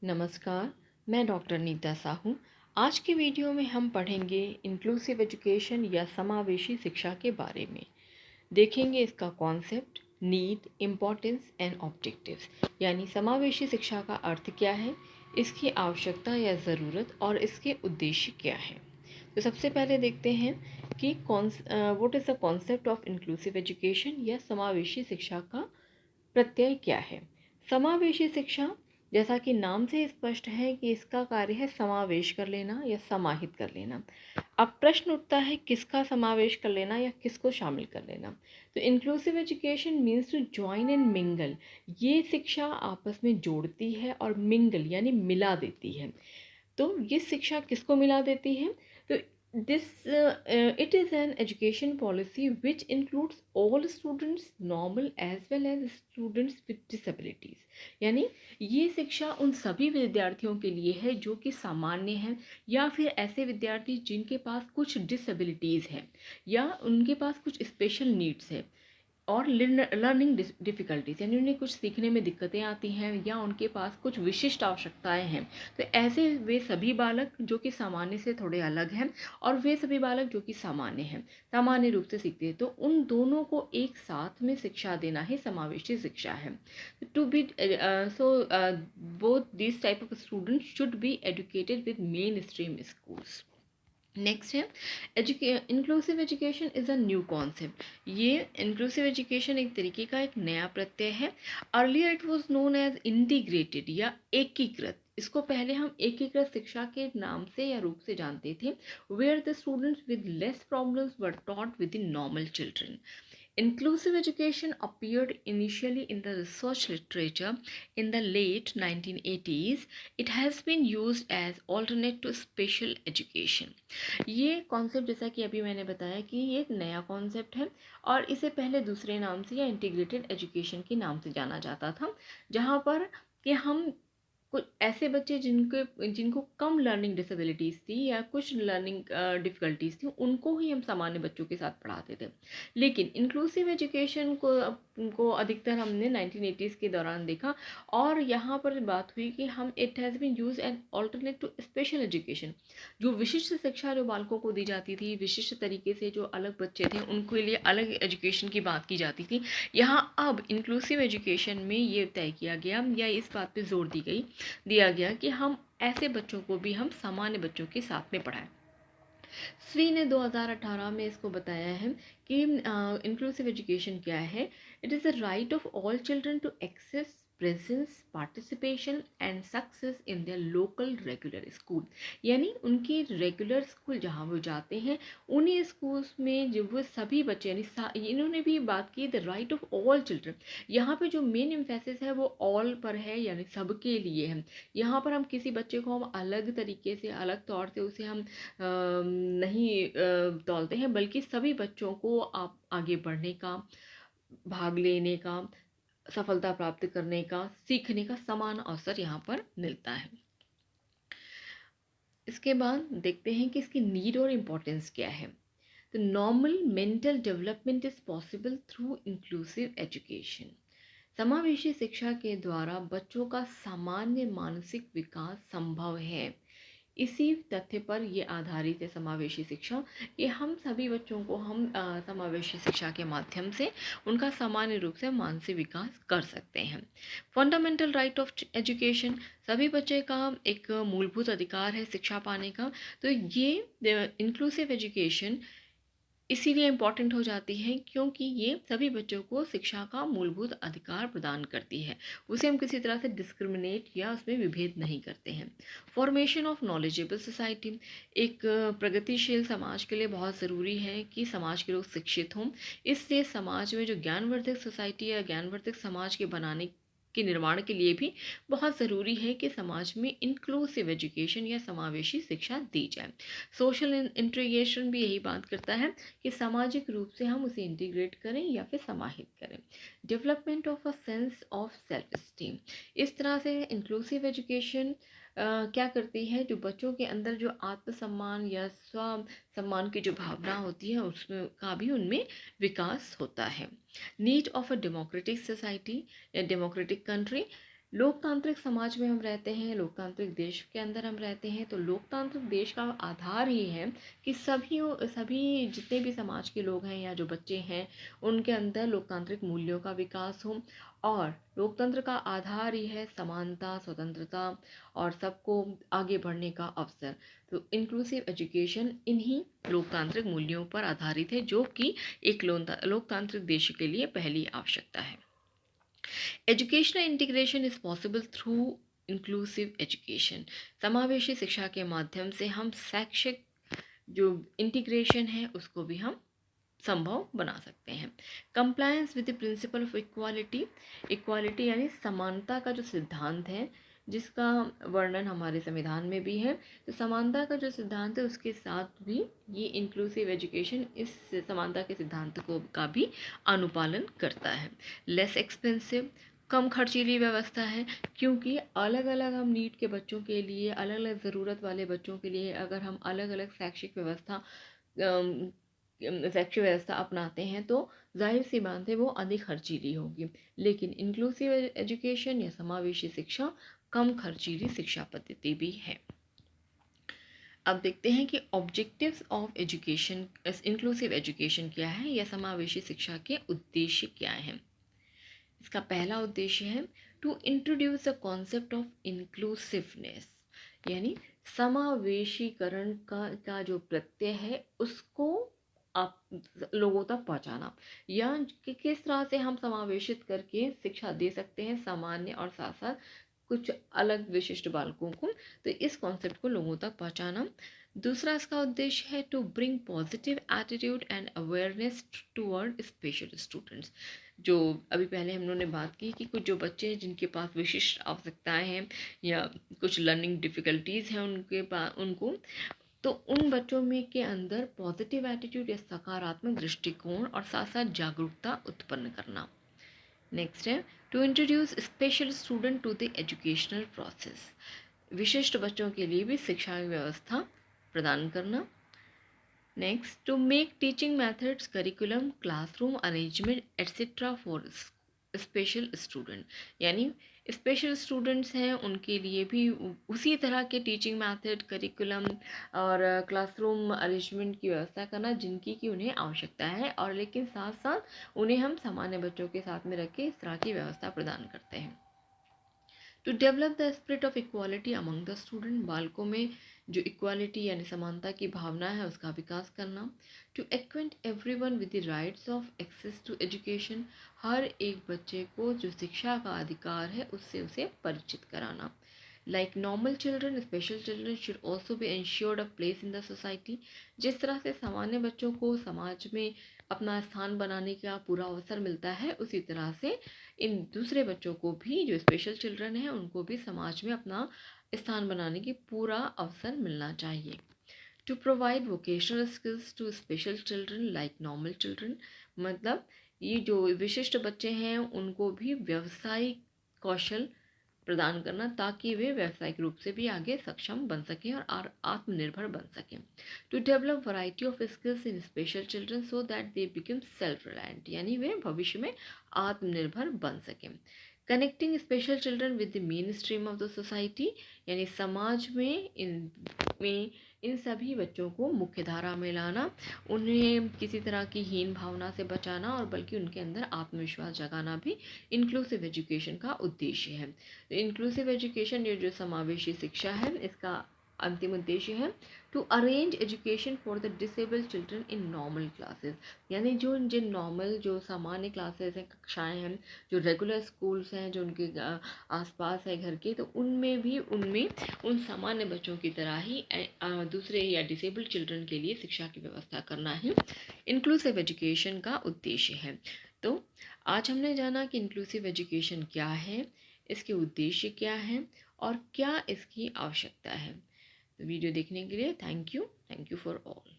नमस्कार, मैं डॉक्टर नीता साहू। आज के वीडियो में हम पढ़ेंगे इंक्लूसिव एजुकेशन या समावेशी शिक्षा के बारे में। देखेंगे इसका concept, need, importance and objectives, यानी समावेशी शिक्षा का अर्थ क्या है, इसकी आवश्यकता या ज़रूरत और इसके उद्देश्य क्या हैं। तो सबसे पहले देखते हैं कि what is the concept of inclusive education या समावेशी शिक्षा का प्रत्यय क्या है। समावेशी शिक्षा, जैसा कि नाम से स्पष्ट है कि इसका कार्य है समावेश कर लेना या समाहित कर लेना। अब प्रश्न उठता है किसका समावेश कर लेना या किसको शामिल कर लेना। तो inclusive education means to join and mingle. ये शिक्षा आपस में जोड़ती है और मिंगल यानी मिला देती है। तो ये शिक्षा किसको मिला देती है? तो this it is an education policy which includes all students normal as well as students with disabilities। यानी ये शिक्षा उन सभी विद्यार्थियों के लिए है जो कि सामान्य हैं या फिर ऐसे विद्यार्थी जिनके पास कुछ डिसेबिलिटीज़ हैं या उनके पास कुछ स्पेशल नीड्स है और लर्निंग डिफ़िकल्टीज, यानी उन्हें कुछ सीखने में दिक्कतें आती हैं या उनके पास कुछ विशिष्ट आवश्यकताएं हैं। तो ऐसे वे सभी बालक जो कि सामान्य से थोड़े अलग हैं और वे सभी बालक जो कि सामान्य हैं, सामान्य रूप से सीखते हैं, तो उन दोनों को एक साथ में शिक्षा देना ही समावेशी शिक्षा है। To be so both this type of students should be educated with main stream schools. Next है inclusive education is a new concept. ये इंक्लूसिव एजुकेशन एक तरीके का एक नया प्रत्यय है। Earlier it was known as integrated या एकीकृत। इसको पहले हम एकीकृत शिक्षा के नाम से या रूप से जानते थे, where the students with less problems were taught within normal children. Inclusive education appeared initially in the research literature in the late 1980s. It has been used as alternate to special education। ये concept, जैसा कि अभी मैंने बताया कि ये एक नया कॉन्सेप्ट है और इसे पहले दूसरे नाम से या इंटीग्रेटेड एजुकेशन के नाम से जाना जाता था, जहाँ पर कि हम कुछ ऐसे बच्चे जिनको कम लर्निंग डिसेबिलिटीज़ थी या कुछ लर्निंग डिफ़िकल्टीज़ थी, उनको ही हम सामान्य बच्चों के साथ पढ़ाते थे। लेकिन इंक्लूसिव एजुकेशन को अधिकतर हमने 1980s के दौरान देखा और यहाँ पर बात हुई कि हम it has been use an alternate to special education. जो विशिष्ट शिक्षा जो बालकों को दी जाती थी, विशिष्ट तरीके से जो अलग बच्चे थे उनके लिए अलग एजुकेशन की बात की जाती थी, यहाँ अब इंक्लूसिव एजुकेशन में ये तय किया गया या इस बात पे जोर दिया गया कि हम ऐसे बच्चों को भी हम सामान्य बच्चों के साथ में पढ़ाएं। स्वी ने 2018 में इसको बताया है कि इंक्लूसिव एजुकेशन क्या है। It is the right of all children to access presence participation and success in their local regular school. यानी उनकी रेगुलर स्कूल जहाँ वो जाते हैं, उन्हीं स्कूल्स में जो वो सभी बच्चे, यानी इन्होंने भी बात की the right of all children. यहाँ पे जो मेन एम्फेसिस है वो ऑल पर है, यानी सबके लिए है। यहाँ पर हम किसी बच्चे को हम अलग तरीके से, अलग तौर से उसे हम नहीं तौलते हैं, बल्कि सभी बच्चों को आप आगे बढ़ने का, भाग लेने का, सफलता प्राप्त करने का, सीखने का समान अवसर यहाँ पर मिलता है। इसके बाद देखते हैं कि इसकी नीड और इम्पोर्टेंस क्या है। तो normal mental development is possible through inclusive education. समावेशी शिक्षा के द्वारा बच्चों का सामान्य मानसिक विकास संभव है। इसी तथ्य पर ये आधारित है समावेशी शिक्षा कि हम सभी बच्चों को हम समावेशी शिक्षा के माध्यम से उनका सामान्य रूप से मानसिक विकास कर सकते हैं। फंडामेंटल राइट ऑफ एजुकेशन, सभी बच्चे का एक मूलभूत अधिकार है शिक्षा पाने का। तो ये इंक्लूसिव एजुकेशन इसीलिए इम्पॉर्टेंट हो जाती है क्योंकि ये सभी बच्चों को शिक्षा का मूलभूत अधिकार प्रदान करती है। उसे हम किसी तरह से डिस्क्रिमिनेट या उसमें विभेद नहीं करते हैं। फॉर्मेशन ऑफ नॉलेजेबल सोसाइटी, एक प्रगतिशील समाज के लिए बहुत ज़रूरी है कि समाज के लोग शिक्षित हों। इससे समाज में जो ज्ञानवर्धक सोसाइटी या ज्ञानवर्धक समाज के बनाने के निर्माण के लिए भी बहुत ज़रूरी है कि समाज में इंक्लूसिव एजुकेशन या समावेशी शिक्षा दी जाए। सोशल इंटीग्रेशन भी यही बात करता है कि सामाजिक रूप से हम उसे इंटीग्रेट करें या फिर समाहित करें। Development of a sense of self esteem, इस तरह से इंक्लूसिव एजुकेशन क्या करती है, जो बच्चों के अंदर जो आत्मसम्मान या स्व सम्मान की जो भावना होती है उसमें का भी उनमें विकास होता है। Need of a democratic society या डेमोक्रेटिक कंट्री, लोकतांत्रिक समाज में हम रहते हैं, लोकतांत्रिक देश के अंदर हम रहते हैं, तो लोकतांत्रिक देश का आधार ही है कि सभी जितने भी समाज के लोग हैं या जो बच्चे हैं उनके अंदर लोकतांत्रिक मूल्यों का विकास हो। और लोकतंत्र का आधार ही है समानता, स्वतंत्रता और सबको आगे बढ़ने का अवसर। तो इंक्लूसिव एजुकेशन इन्हीं लोकतांत्रिक मूल्यों पर आधारित है, जो कि एक लोकतांत्रिक देश के लिए पहली आवश्यकता है। Educational integration is possible through inclusive education. समावेशी शिक्षा के माध्यम से हम शैक्षिक जो इंटीग्रेशन है उसको भी हम संभव बना सकते हैं। Compliance with the principle of equality, equality यानी समानता का जो सिद्धांत है, जिसका वर्णन हमारे संविधान में भी है, तो समानता का जो सिद्धांत है उसके साथ भी ये इंक्लूसिव एजुकेशन इस समानता के सिद्धांत को का भी अनुपालन करता है। लेस एक्सपेंसिव, कम खर्चीली व्यवस्था है, क्योंकि अलग अलग हम नीड के बच्चों के लिए, अलग अलग ज़रूरत वाले बच्चों के लिए अगर हम अलग अलग शैक्षिक व्यवस्था अपनाते हैं तो जाहिर सी बात है वो अधिक खर्चीली होगी। लेकिन इंक्लूसिव एजुकेशन या समावेशी शिक्षा कम खर्चीली शिक्षा पद्धति भी है। अब देखते हैं कि objectives of education, inclusive education क्या है या समावेशी शिक्षा के उद्देश्य क्या हैं। इसका पहला उद्देश्य है to introduce the concept of inclusiveness, यानी समावेशीकरण का जो प्रत्यय है उसको आप लोगों तक पहुंचाना, या कि किस तरह से हम समावेशित करके शिक्षा दे सकते हैं सामान्य और साथ साथ कुछ अलग विशिष्ट बालकों को, तो इस कॉन्सेप्ट को लोगों तक पहुंचाना। दूसरा इसका उद्देश्य है to bring positive attitude and awareness toward special students. जो अभी पहले हम लोगों ने बात की कि कुछ जो बच्चे हैं जिनके पास विशिष्ट आवश्यकताएं हैं या कुछ लर्निंग डिफ़िकल्टीज़ हैं उनके पास, उनको तो उन बच्चों में के अंदर पॉजिटिव एटीट्यूड या सकारात्मक दृष्टिकोण और साथ साथ जागरूकता उत्पन्न करना। नेक्स्ट है to introduce special student to the educational process, विशिष्ट बच्चों के लिए भी शिक्षा व्यवस्था प्रदान करना। Next to make teaching methods, curriculum, classroom arrangement etcetera for special student, यानी स्पेशल स्टूडेंट्स हैं उनके लिए भी उसी तरह के टीचिंग मेथड, करिकुलम और क्लासरूम अरेंजमेंट की व्यवस्था करना जिनकी कि उन्हें आवश्यकता है, और लेकिन साथ साथ उन्हें हम सामान्य बच्चों के साथ में रख के इस तरह की व्यवस्था प्रदान करते हैं। To develop the spirit of equality among the student, बालकों में जो इक्वालिटी यानी समानता की भावना है उसका विकास करना। To acquaint everyone with the rights of access to education, हर एक बच्चे को जो शिक्षा का अधिकार है उससे उसे परिचित कराना। Like normal children, special children should also be insured a place in the society, जिस तरह से सामान्य बच्चों को समाज में अपना स्थान बनाने का पूरा अवसर मिलता है, उसी तरह से इन दूसरे बच्चों को भी जो स्पेशल चिल्ड्रन हैं उनको भी समाज में अपना स्थान बनाने की पूरा अवसर मिलना चाहिए। To provide vocational skills to special children like normal children, मतलब ये जो विशिष्ट बच्चे हैं उनको भी व्यावसायिक कौशल प्रदान करना ताकि वे व्यावसायिक रूप से भी आगे सक्षम बन सकें और आत्मनिर्भर बन सकें। To develop variety of skills in special children so that they become self reliant, यानी वे भविष्य में आत्मनिर्भर बन सकें। Connecting special children with the mainstream of the society, यानी समाज में इन सभी बच्चों को मुख्य धारा में लाना, उन्हें किसी तरह की हीन भावना से बचाना और बल्कि उनके अंदर आत्मविश्वास जगाना भी इंक्लूसिव एजुकेशन का उद्देश्य है। तो इंक्लूसिव एजुकेशन ये जो समावेशी शिक्षा है इसका अंतिम उद्देश्य है to arrange education for the disabled children in normal classes, यानी जो जिन नॉर्मल जो सामान्य क्लासेस हैं, कक्षाएं हैं, जो रेगुलर स्कूल्स हैं जो उनके आसपास है घर के, तो उनमें उन सामान्य बच्चों की तरह ही दूसरे या डिसेबल्ड चिल्ड्रन के लिए शिक्षा की व्यवस्था करना ही इंक्लूसिव एजुकेशन का उद्देश्य है। तो आज हमने जाना कि इंक्लूसिव एजुकेशन क्या है, इसके उद्देश्य क्या हैं और क्या इसकी आवश्यकता है। तो वीडियो देखने के लिए थैंक यू फॉर ऑल।